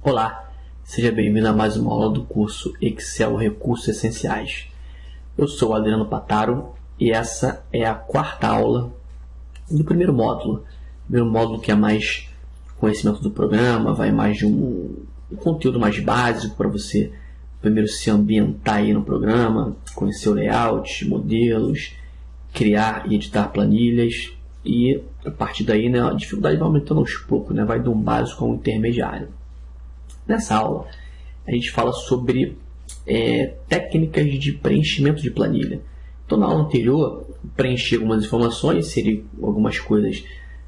Olá, seja bem-vindo a mais uma aula do curso Excel Recursos Essenciais. Eu sou o Adriano Pataro e essa é a quarta aula do primeiro módulo. O primeiro módulo que é mais conhecimento do programa, vai mais de um conteúdo mais básico para você primeiro se ambientar aí no programa, conhecer o layout, modelos, criar e editar planilhas e a partir daí a dificuldade vai aumentando aos poucos, vai do básico ao intermediário. Nessa aula, a gente fala sobre técnicas de preenchimento de planilha. Então, na aula anterior, preenchi algumas informações, seriam algumas coisas,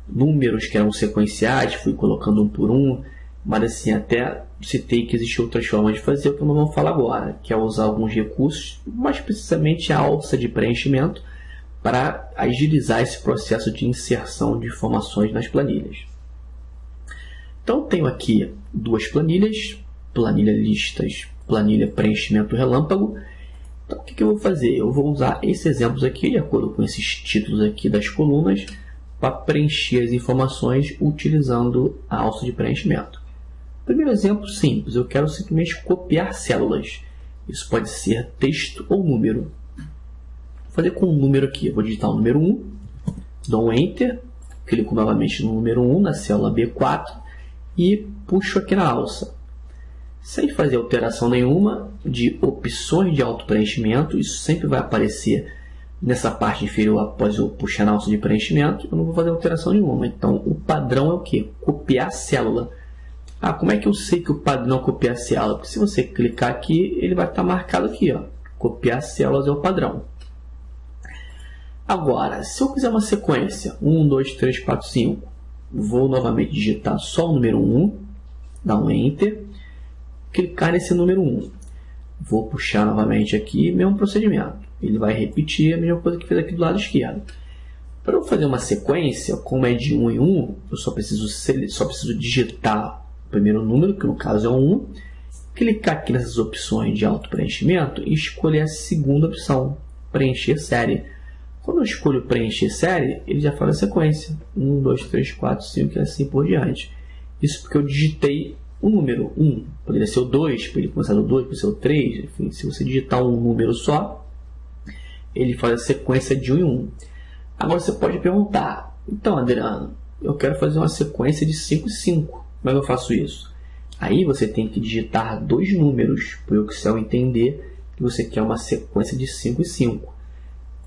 números que eram sequenciais, fui colocando um por um, mas assim, até citei que existem outras formas de fazer, o que eu não vou falar agora, que é usar alguns recursos, mais precisamente a alça de preenchimento, para agilizar esse processo de inserção de informações nas planilhas. Então, tenho aqui duas planilhas, planilha listas, planilha preenchimento relâmpago. Então, o que eu vou fazer? Eu vou usar esses exemplos aqui, de acordo com esses títulos aqui das colunas, para preencher as informações utilizando a alça de preenchimento. Primeiro exemplo simples, eu quero simplesmente copiar células. Isso pode ser texto ou número. Vou fazer com um número aqui, eu vou digitar o número 1, dou um Enter, clico novamente no número 1, na célula B4, e puxo aqui na alça. Sem fazer alteração nenhuma de opções de auto-preenchimento, isso sempre vai aparecer nessa parte inferior após eu puxar na alça de preenchimento, eu não vou fazer alteração nenhuma. Então, o padrão é o quê? Copiar a célula. Como é que eu sei que o padrão é copiar a célula? Porque se você clicar aqui, ele vai estar marcado aqui, ó. Copiar células é o padrão. Agora, se eu quiser uma sequência, 1, 2, 3, 4, 5, vou novamente digitar só o número 1, dar um Enter, clicar nesse número 1. Vou puxar novamente aqui, mesmo procedimento. Ele vai repetir a mesma coisa que fez aqui do lado esquerdo. Para eu fazer uma sequência, como é de 1 em 1, eu só preciso digitar o primeiro número, que no caso é o 1, clicar aqui nessas opções de auto-preenchimento e escolher a segunda opção, preencher série. Quando eu escolho preencher série, ele já faz a sequência. 1, 2, 3, 4, 5 e assim por diante. Isso porque eu digitei o número 1. Poderia ser o 2, para ele começar do 2, para ser o 3. Enfim, se você digitar um número só, ele faz a sequência de 1 em 1. Agora você pode perguntar, então Adriano, eu quero fazer uma sequência de 5 e 5. Como é que eu faço isso? Aí você tem que digitar dois números, para o Excel entender que você quer uma sequência de 5 e 5.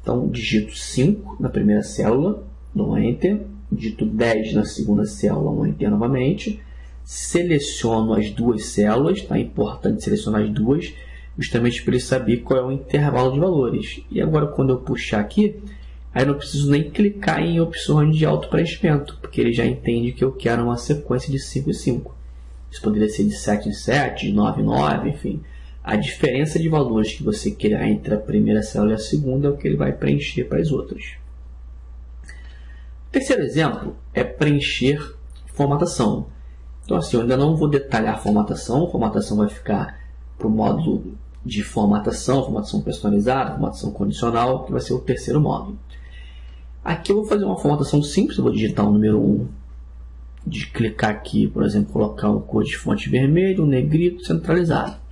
Então, digito 5 na primeira célula, dou um Enter, digito 10 na segunda célula, um Enter novamente, seleciono as duas células, é importante selecionar as duas, justamente para ele saber qual é o intervalo de valores. E agora, quando eu puxar aqui, aí não preciso nem clicar em opções de auto-preenchimento, porque ele já entende que eu quero uma sequência de 5 e 5. Isso poderia ser de 7 em 7, de 9 em 9, enfim. A diferença de valores que você quer entre a primeira célula e a segunda é o que ele vai preencher para as outras. O terceiro exemplo é preencher formatação. Então, assim, eu ainda não vou detalhar a formatação. A formatação vai ficar para o módulo de formatação personalizada, formatação condicional, que vai ser o terceiro módulo. Aqui eu vou fazer uma formatação simples. Eu vou digitar o número 1, de clicar aqui, por exemplo, colocar um cor de fonte vermelho, um negrito centralizado.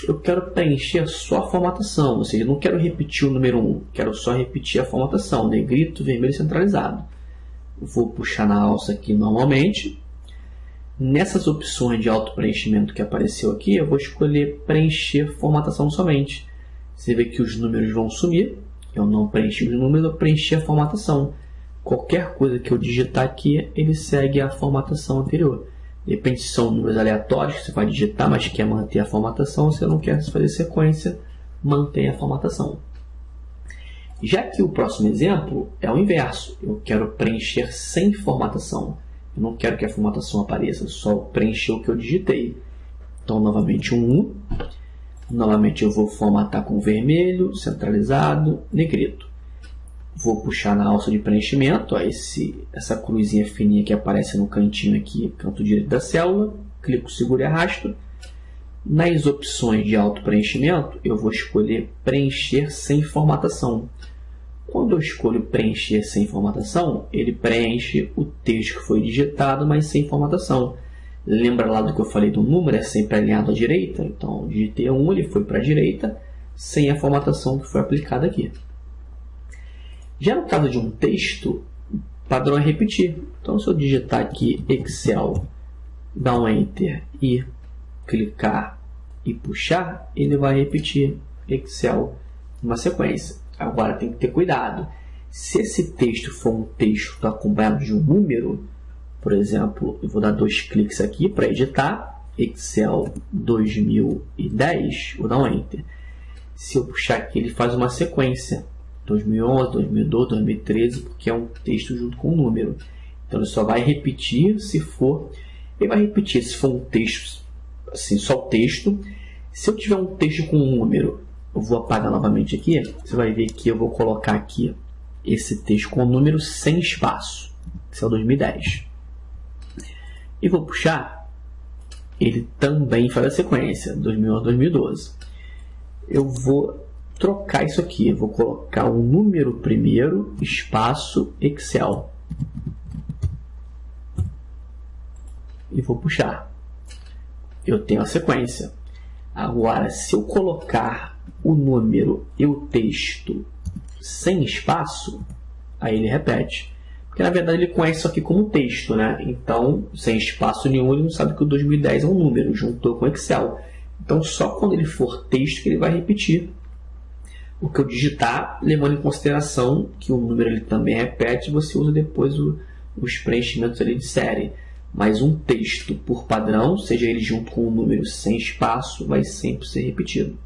Eu quero preencher só a formatação, ou seja, não quero repetir o número 1, quero só repetir a formatação, negrito, vermelho centralizado. Vou puxar na alça aqui normalmente. Nessas opções de auto-preenchimento que apareceu aqui, eu vou escolher preencher formatação somente. Você vê que os números vão sumir, eu não preenchi os números, eu preenchi a formatação. Qualquer coisa que eu digitar aqui, ele segue a formatação anterior. De repente são números aleatórios que você vai digitar, mas quer manter a formatação, você não quer fazer sequência, mantém a formatação. Já que o próximo exemplo é o inverso, eu quero preencher sem formatação. Eu não quero que a formatação apareça, só preencher o que eu digitei. Então, novamente um 1. Novamente eu vou formatar com vermelho, centralizado, negrito. Vou puxar na alça de preenchimento, essa cruzinha fininha que aparece no cantinho aqui, canto direito da célula, clico, seguro e arrasto. Nas opções de auto-preenchimento, eu vou escolher preencher sem formatação. Quando eu escolho preencher sem formatação, ele preenche o texto que foi digitado, mas sem formatação. Lembra lá do que eu falei do número, é sempre alinhado à direita? Então, digitei 1, ele foi para a direita, sem a formatação que foi aplicada aqui. Já no caso de um texto, o padrão é repetir. Então, se eu digitar aqui Excel, dar um Enter e clicar e puxar, ele vai repetir Excel numa sequência. Agora, tem que ter cuidado. Se esse texto for um texto acompanhado de um número, por exemplo, eu vou dar 2 cliques aqui para editar, Excel 2010, vou dar um Enter. Se eu puxar aqui, ele faz uma sequência, 2011, 2012, 2013, porque é um texto junto com um número. Então, ele só vai repetir se for... Ele vai repetir se for um texto, assim, só o texto. Se eu tiver um texto com um número, eu vou apagar novamente aqui. Você vai ver que eu vou colocar aqui esse texto com o número sem espaço. Esse é o 2010. E vou puxar. Ele também faz a sequência, 2011, 2012. Eu vou trocar isso aqui. Eu vou colocar o número primeiro, espaço, Excel. E vou puxar. Eu tenho a sequência. Agora, se eu colocar o número e o texto sem espaço, aí ele repete. Porque, na verdade, ele conhece isso aqui como texto, né? Então, sem espaço nenhum, ele não sabe que o 2010 é um número, juntou com o Excel. Então, só quando ele for texto que ele vai repetir o que eu digitar, levando em consideração que o número ele também repete, você usa depois os preenchimentos ali de série. Mas um texto por padrão, seja ele junto com um número sem espaço, vai sempre ser repetido.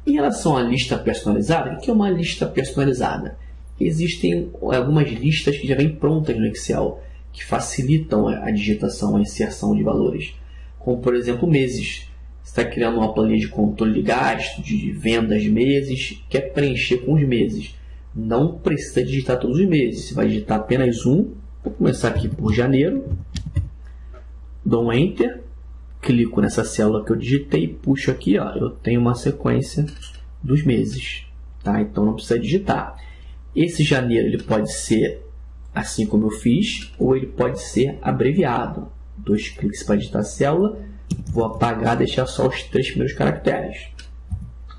Em relação à lista personalizada, o que é uma lista personalizada? Existem algumas listas que já vêm prontas no Excel, que facilitam a digitação, a inserção de valores. Como, por exemplo, meses. Você está criando uma planilha de controle de gasto, de vendas de meses, quer preencher com os meses. Não precisa digitar todos os meses, você vai digitar apenas um. Vou começar aqui por janeiro, dou um Enter, clico nessa célula que eu digitei e puxo aqui, ó, eu tenho uma sequência dos meses, tá? Então não precisa digitar. Esse janeiro ele pode ser assim como eu fiz, ou ele pode ser abreviado. 2 cliques para digitar a célula, vou apagar, deixar só os 3 primeiros caracteres.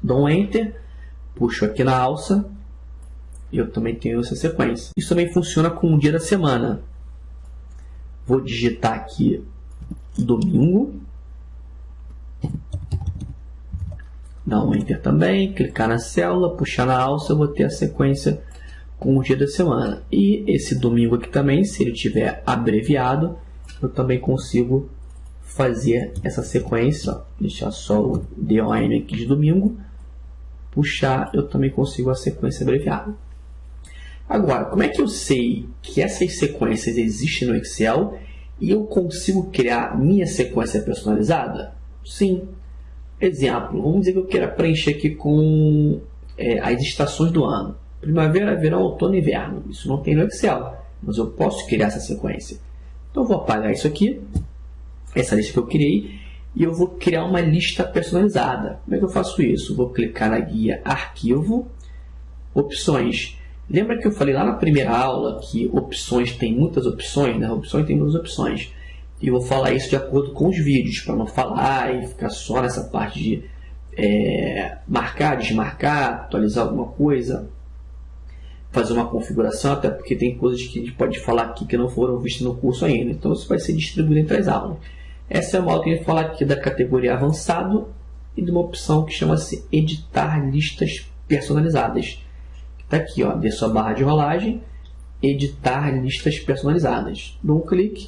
Dou um Enter, puxo aqui na alça, eu também tenho essa sequência. Isso também funciona com o dia da semana. Vou digitar aqui domingo. Dar um Enter também, clicar na célula, puxar na alça, eu vou ter a sequência com o dia da semana. E esse domingo aqui também, se ele tiver abreviado, eu também consigo fazer essa sequência. Ó, deixar só o DON aqui de domingo. Puxar, eu também consigo a sequência abreviada. Agora, como é que eu sei que essas sequências existem no Excel e eu consigo criar minha sequência personalizada? Sim. Exemplo, vamos dizer que eu queira preencher aqui com as estações do ano. Primavera, verão, outono e inverno. Isso não tem no Excel, mas eu posso criar essa sequência. Então, eu vou apagar isso aqui, essa lista que eu criei, e eu vou criar uma lista personalizada. Como é que eu faço isso? Vou clicar na guia Arquivo, Opções. Lembra que eu falei lá na primeira aula que opções tem muitas opções, né? Opções tem muitas opções. E eu vou falar isso de acordo com os vídeos, para não falar e ficar só nessa parte de marcar, desmarcar, atualizar alguma coisa, fazer uma configuração, até porque tem coisas que a gente pode falar aqui que não foram vistas no curso ainda. Então isso vai ser distribuído entre as aulas. Essa é uma aula que a gente vai falar aqui da categoria avançado e de uma opção que chama-se editar listas personalizadas. Está aqui, ó, desço a barra de rolagem, editar listas personalizadas. Dou um clique.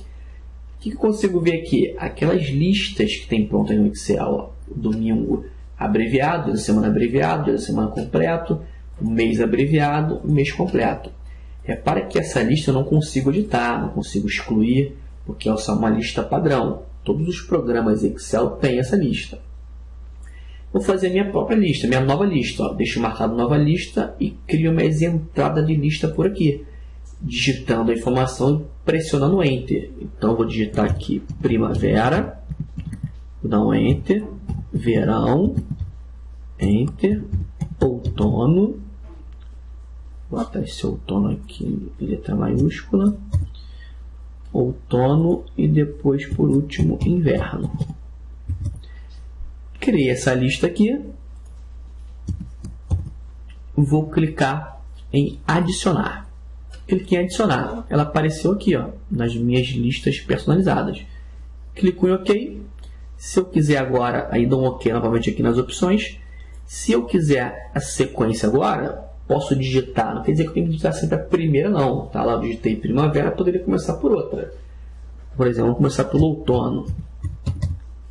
O que eu consigo ver aqui? Aquelas listas que tem prontas no Excel. Ó, domingo abreviado, dia da semana abreviado, dia da semana completo, mês abreviado, mês completo. Repara que essa lista eu não consigo editar, não consigo excluir, porque é só uma lista padrão. Todos os programas Excel têm essa lista. Vou fazer minha própria lista, minha nova lista. Ó. Deixo marcado nova lista e crio uma entrada de lista por aqui, digitando a informação e pressionando Enter. Então, vou digitar aqui primavera, vou dar um Enter, verão, Enter, outono, vou botar esse outono aqui em letra maiúscula, outono e depois, por último, inverno. Criei essa lista aqui. Vou clicar em adicionar. Cliquei em adicionar. Ela apareceu aqui, ó, nas minhas listas personalizadas. Clico em OK. Se eu quiser agora, aí dou um OK novamente aqui nas opções. Se eu quiser a sequência agora, posso digitar. Não quer dizer que eu tenho que digitar sempre a primeira, não. Tá lá, eu digitei primavera, poderia começar por outra. Por exemplo, vamos começar pelo outono.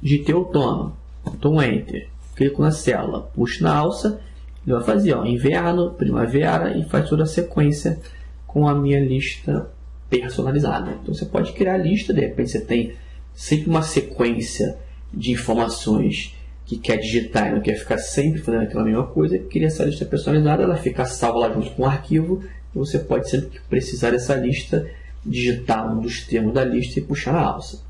Digitei outono. Então, Enter. Clico na célula, puxo na alça. Ele vai fazer, ó, inverno, primavera e faz toda a sequência com a minha lista personalizada. Então, você pode criar a lista, de repente você tem sempre uma sequência de informações que quer digitar e não quer ficar sempre fazendo aquela mesma coisa. Cria essa lista personalizada, ela fica salva lá junto com o arquivo e você pode, sempre que precisar dessa lista, digitar um dos termos da lista e puxar na alça.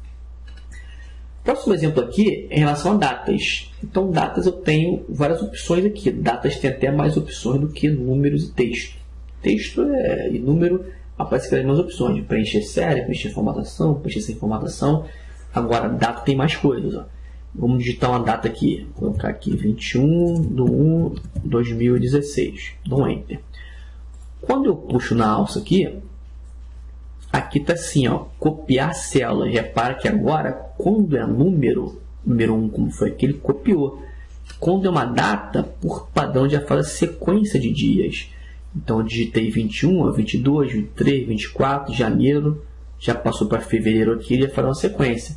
Próximo exemplo aqui é em relação a datas. Então, datas eu tenho várias opções aqui. Datas tem até mais opções do que números e texto. Texto e número aparecem as mesmas opções de preencher série, preencher formatação, preencher sem formatação. Agora, data tem mais coisas. Ó. Vamos digitar uma data aqui. Vou colocar aqui 21/1/2016. Dou um Enter. Quando eu puxo na alça aqui, aqui está assim, ó, copiar célula. Repara que agora, quando é número 1, como foi aqui, ele copiou. Quando é uma data, por padrão já faz a sequência de dias. Então, eu digitei 21, 22, 23, 24, janeiro, já passou para fevereiro aqui, ele já faz uma sequência.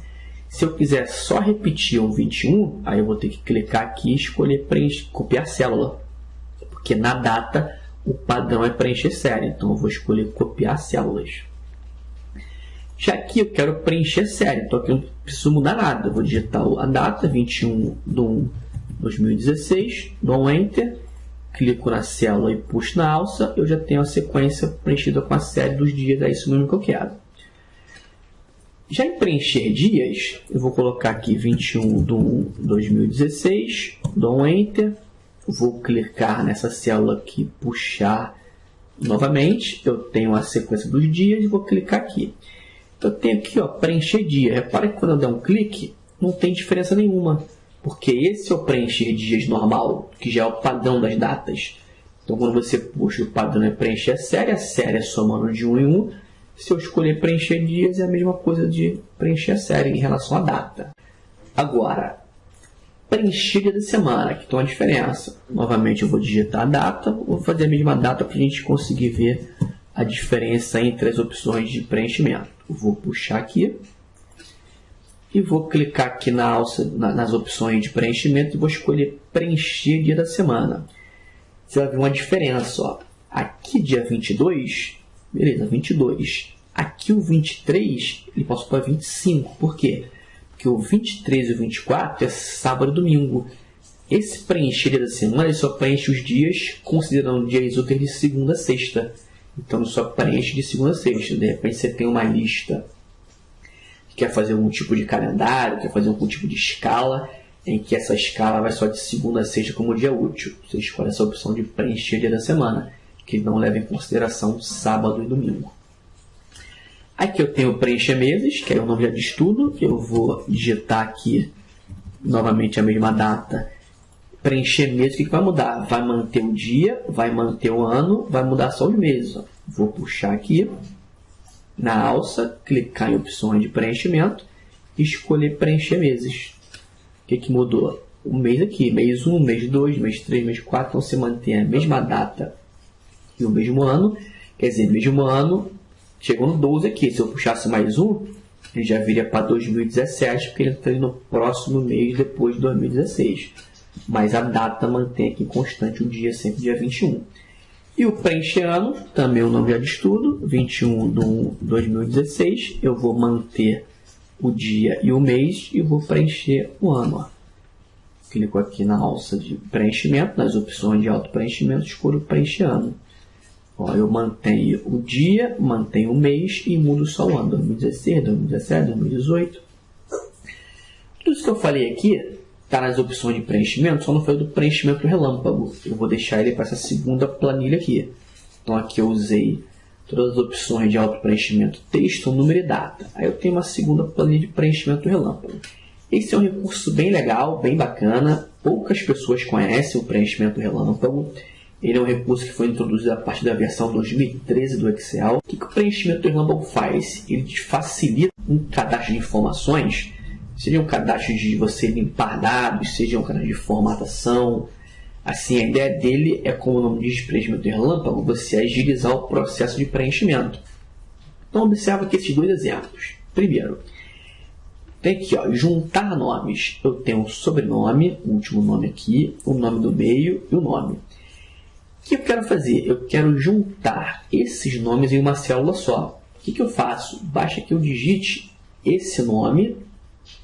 Se eu quiser só repetir um 21, aí eu vou ter que clicar aqui e escolher copiar célula. Porque na data, o padrão é preencher série. Então, eu vou escolher copiar células. Já aqui eu quero preencher série, então aqui eu não preciso mudar nada. Eu vou digitar a data, 21/1/2016, dou um Enter, clico na célula e puxo na alça, eu já tenho a sequência preenchida com a série dos dias, é isso mesmo que eu quero. Já em preencher dias, eu vou colocar aqui 21/1/2016, dou um Enter, vou clicar nessa célula aqui, puxar novamente, eu tenho a sequência dos dias e vou clicar aqui. Eu tenho aqui, ó, preencher dia. Repara que quando eu der um clique, não tem diferença nenhuma. Porque esse é o preencher dias normal, que já é o padrão das datas. Então, quando você puxa, o padrão é preencher a série é somando de 1 em 1. Se eu escolher preencher dias, é a mesma coisa de preencher a série em relação à data. Agora, preencher dia da semana, que tem uma diferença. Novamente, eu vou digitar a data, vou fazer a mesma data para a gente conseguir ver a diferença entre as opções de preenchimento. Vou puxar aqui e vou clicar aqui na alça, nas opções de preenchimento e vou escolher preencher dia da semana. Você vai ver uma diferença. Ó. Aqui dia 22, beleza, 22. Aqui o 23, ele passou para 25. Por quê? Porque o 23 e o 24 é sábado e domingo. Esse preencher dia da semana, ele só preenche os dias considerando dias úteis de segunda a sexta. Então, só preenche de segunda a sexta. De repente, você tem uma lista que quer fazer algum tipo de calendário, quer fazer algum tipo de escala, em que essa escala vai só de segunda a sexta como dia útil. Você escolhe essa opção de preencher dia da semana, que não leva em consideração sábado e domingo. Aqui eu tenho preencher meses, que é o nome já de estudo. Eu vou digitar aqui novamente a mesma data. Preencher mês, o que vai mudar? Vai manter o dia, vai manter o ano, vai mudar só os meses. Ó. Vou puxar aqui na alça, clicar em opções de preenchimento e escolher preencher meses. O que mudou? O mês aqui, mês 1, mês 2, mês 3, mês 4, então você mantém a mesma data e o mesmo ano. Quer dizer, mesmo ano, chegou no 12 aqui. Se eu puxasse mais um, ele já viria para 2017, porque ele está no próximo mês depois de 2016. Mas a data mantém aqui constante o dia, sempre dia 21. E o preencher ano, também o nome já de estudo, 21/1/2016. Eu vou manter o dia e o mês e vou preencher o ano. Ó. Clico aqui na alça de preenchimento, nas opções de auto-preenchimento, escolho preencher ano. Ó, eu mantenho o dia, mantenho o mês e mudo só o ano, 2016, 2017, 2018. Tudo isso que eu falei aqui está nas opções de preenchimento, só não foi do preenchimento relâmpago. Eu vou deixar ele para essa segunda planilha aqui. Então aqui eu usei todas as opções de auto-preenchimento texto, número e data. Aí eu tenho uma segunda planilha de preenchimento relâmpago. Esse é um recurso bem legal, bem bacana. Poucas pessoas conhecem o preenchimento relâmpago. Ele é um recurso que foi introduzido a partir da versão 2013 do Excel. O que o preenchimento relâmpago faz? Ele te facilita um cadastro de informações, seja um cadastro de você limpar dados, seja um cadastro de formatação. Assim, a ideia dele é, como o nome diz, preenchimento relâmpago, você agilizar o processo de preenchimento. Então, observa aqui esses dois exemplos. Primeiro, tem aqui, ó, juntar nomes. Eu tenho o sobrenome, o último nome aqui, o nome do meio e o nome. O que eu quero fazer? Eu quero juntar esses nomes em uma célula só. O que eu faço? Basta que eu digite esse nome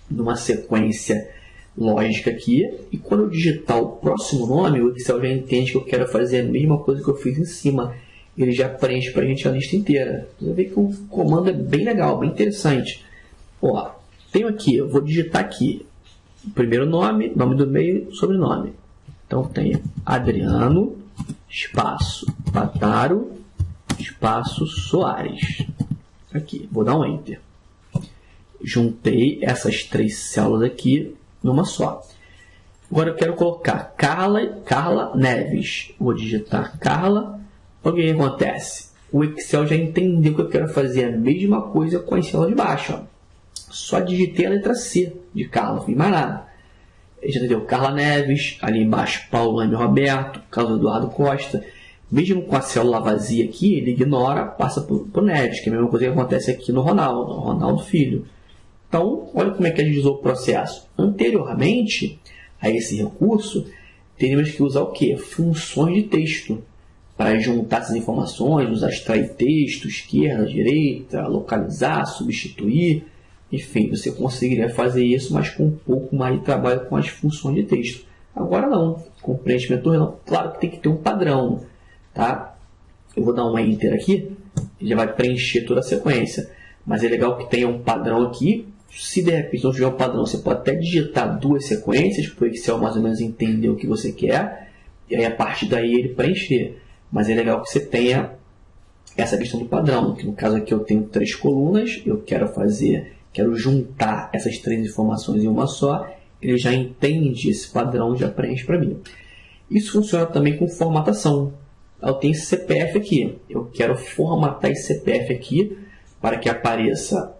numa sequência lógica aqui, e quando eu digitar o próximo nome, o Excel já entende que eu quero fazer a mesma coisa que eu fiz em cima. Ele já preenche para a gente a lista inteira. Você vê que o comando é bem legal, bem interessante. Ó, tenho aqui, eu vou digitar aqui o primeiro nome, nome do meio, sobrenome. Então tenho Adriano, espaço Pataro, espaço Soares. Aqui, vou dar um Enter. Juntei essas três células aqui numa só. Agora eu quero colocar Carla Neves. Vou digitar Carla. O que acontece? O Excel já entendeu que eu quero fazer a mesma coisa com as células de baixo. Ó. Só digitei a letra C de Carla, não fiz mais nada. Ele já entendeu Carla Neves, ali embaixo Paulo M. Roberto, Carlos Eduardo Costa. Mesmo com a célula vazia aqui, ele ignora, passa para o Neves, que é a mesma coisa que acontece aqui no Ronaldo Filho. Então, olha como é que agilizou o processo. Anteriormente a esse recurso, teríamos que usar o quê? Funções de texto para juntar essas informações, usar extrair texto, esquerda, direita, localizar, substituir. Enfim, você conseguiria fazer isso, mas com um pouco mais de trabalho com as funções de texto. Agora não, com o preenchimento relâmpago, claro que tem que ter um padrão. Tá? Eu vou dar um Enter aqui, ele já vai preencher toda a sequência. Mas é legal que tenha um padrão aqui. Se de repente não tiver um padrão, você pode até digitar duas sequências, para o Excel mais ou menos entender o que você quer, e aí a partir daí ele preencher. Mas é legal que você tenha essa questão do padrão, que no caso aqui eu tenho 3 colunas, eu quero juntar essas 3 informações em uma só, ele já entende esse padrão e já preenche para mim. Isso funciona também com formatação. Eu tenho esse CPF aqui, eu quero formatar esse CPF aqui para que apareça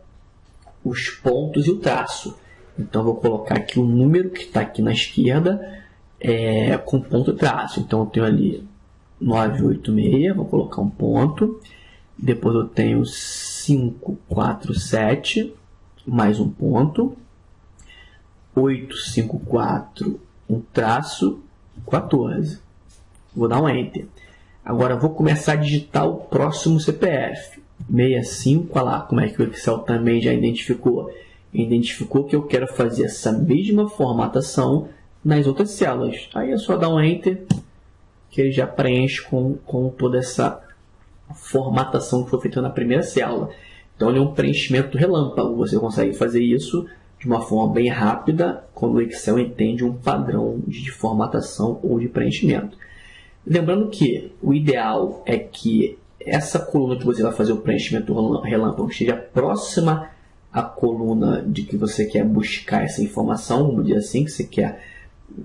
os pontos e o traço. Então, eu vou colocar aqui o número que está aqui na esquerda com ponto e traço. Então, eu tenho ali 986, vou colocar um ponto. Depois eu tenho 547, mais um ponto. 854, um traço, 14. Vou dar um Enter. Agora, eu vou começar a digitar o próximo CPF. 65, olha lá como é que o Excel também já identificou. Identificou que eu quero fazer essa mesma formatação nas outras células. Aí é só dar um Enter, que ele já preenche com toda essa formatação que foi feita na primeira célula. Então, ele é um preenchimento relâmpago. Você consegue fazer isso de uma forma bem rápida quando o Excel entende um padrão de formatação ou de preenchimento. Lembrando que o ideal é que essa coluna que você vai fazer o preenchimento relâmpago esteja próxima à coluna de que você quer buscar essa informação, vamos dizer assim, que você quer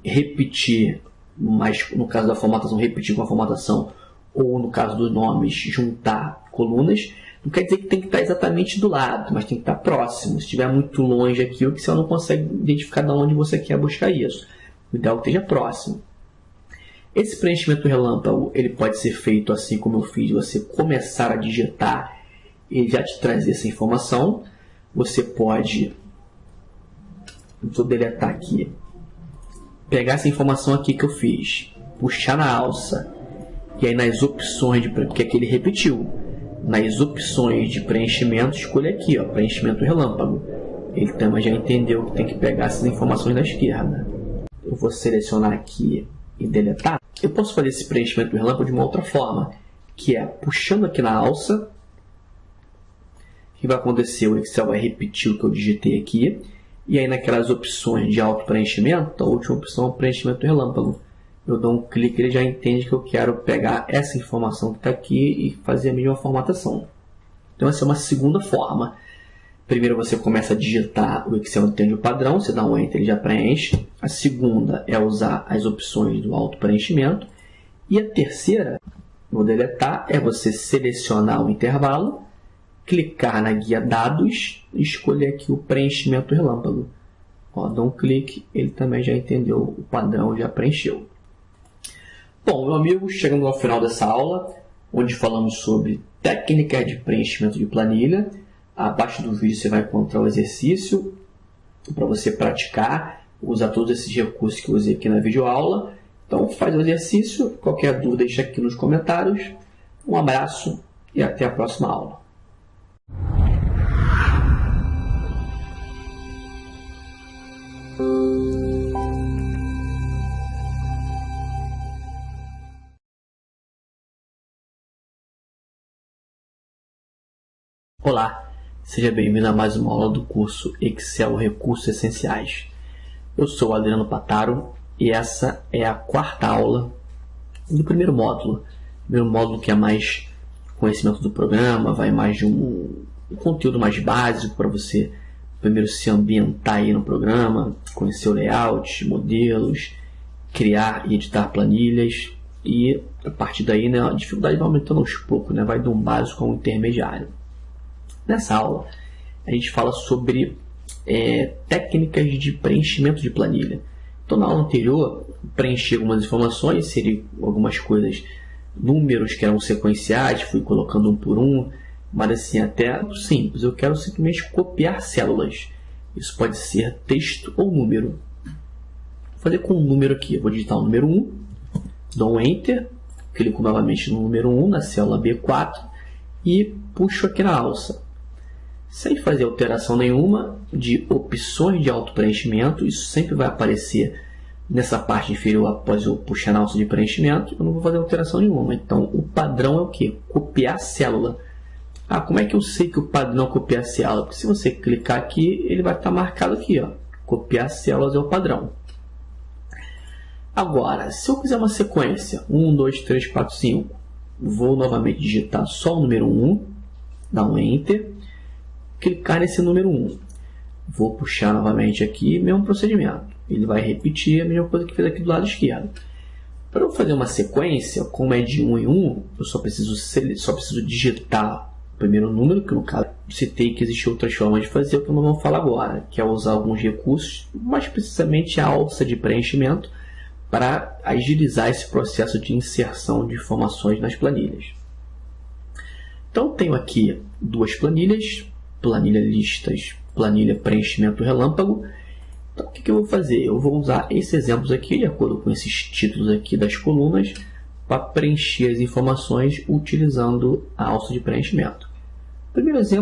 repetir, mas no caso da formatação, repetir com a formatação, ou no caso dos nomes, juntar colunas. Não quer dizer que tem que estar exatamente do lado, mas tem que estar próximo. Se estiver muito longe aqui, o Excel não consegue identificar de onde você quer buscar isso. O ideal é que esteja próximo. Esse preenchimento relâmpago, ele pode ser feito assim como eu fiz, você começar a digitar e já te trazer essa informação. Você pode, vou deletar aqui, pegar essa informação aqui que eu fiz, puxar na alça, e aí nas opções, porque aqui ele repetiu, nas opções de preenchimento, escolha aqui, ó, preenchimento relâmpago. Ele também já entendeu que tem que pegar essas informações da esquerda. Eu vou selecionar aqui e deletar. Eu posso fazer esse preenchimento relâmpago de uma outra forma, que é puxando aqui na alça. O que vai acontecer? O Excel vai repetir o que eu digitei aqui, e aí naquelas opções de auto-preenchimento, a última opção é o preenchimento relâmpago. eu dou um clique, ele já entende que eu quero pegar essa informação que está aqui e fazer a mesma formatação. Então essa é uma segunda forma. Primeiro você começa a digitar, o Excel entende o padrão, você dá um Enter, ele já preenche. A segunda é usar as opções do auto-preenchimento. E a terceira, vou deletar, é você selecionar o intervalo, clicar na guia dados e escolher aqui o preenchimento relâmpago. Ó, dá um clique, ele também já entendeu o padrão, já preencheu. Bom, meu amigo, chegando ao final dessa aula, onde falamos sobre técnicas de preenchimento de planilha. Abaixo do vídeo você vai encontrar o exercício para você praticar, usar todos esses recursos que eu usei aqui na videoaula. Então faz o exercício, qualquer dúvida deixa aqui nos comentários. Um abraço e até a próxima aula. Olá, seja bem-vindo a mais uma aula do curso Excel Recursos Essenciais. Eu sou o Adriano Pataro e essa é a quarta aula do primeiro módulo. Primeiro módulo que é mais conhecimento do programa, vai mais de um conteúdo mais básico para você primeiro se ambientar aí no programa, conhecer o layout, modelos, criar e editar planilhas e a partir daí, né, a dificuldade vai aumentando aos poucos, né, vai de um básico a um intermediário. Nessa aula, a gente fala sobre técnicas de preenchimento de planilha. Então, na aula anterior, preenchi algumas informações, seriam algumas coisas, números que eram sequenciais, fui colocando um por um, mas assim, até simples. Eu quero simplesmente copiar células. Isso pode ser texto ou número. Vou fazer com um número aqui. Eu vou digitar o número 1, dou um Enter, clico novamente no número 1, na célula B4, e puxo aqui na alça. Sem fazer alteração nenhuma de opções de auto-preenchimento, isso sempre vai aparecer nessa parte inferior após eu puxar na alça de preenchimento, eu não vou fazer alteração nenhuma. Então, o padrão é o quê? Copiar célula. Ah, como é que eu sei que o padrão é copiar célula? Porque se você clicar aqui, ele vai estar marcado aqui, ó. Copiar células é o padrão. Agora, se eu fizer uma sequência, 1, 2, 3, 4, 5, vou novamente digitar só o número 1, dar um Enter, clicar nesse número 1. Vou puxar novamente aqui, mesmo procedimento. Ele vai repetir a mesma coisa que fez aqui do lado esquerdo. Para eu fazer uma sequência, como é de 1 em 1, eu só preciso digitar o primeiro número, que no caso citei que existem outras formas de fazer, o que nós vamos falar agora, que é usar alguns recursos, mais precisamente a alça de preenchimento, para agilizar esse processo de inserção de informações nas planilhas. Então, tenho aqui duas planilhas, planilha listas, planilha preenchimento relâmpago. Então, o que eu vou fazer? Eu vou usar esses exemplos aqui, de acordo com esses títulos aqui das colunas, para preencher as informações utilizando a alça de preenchimento. Primeiro exemplo.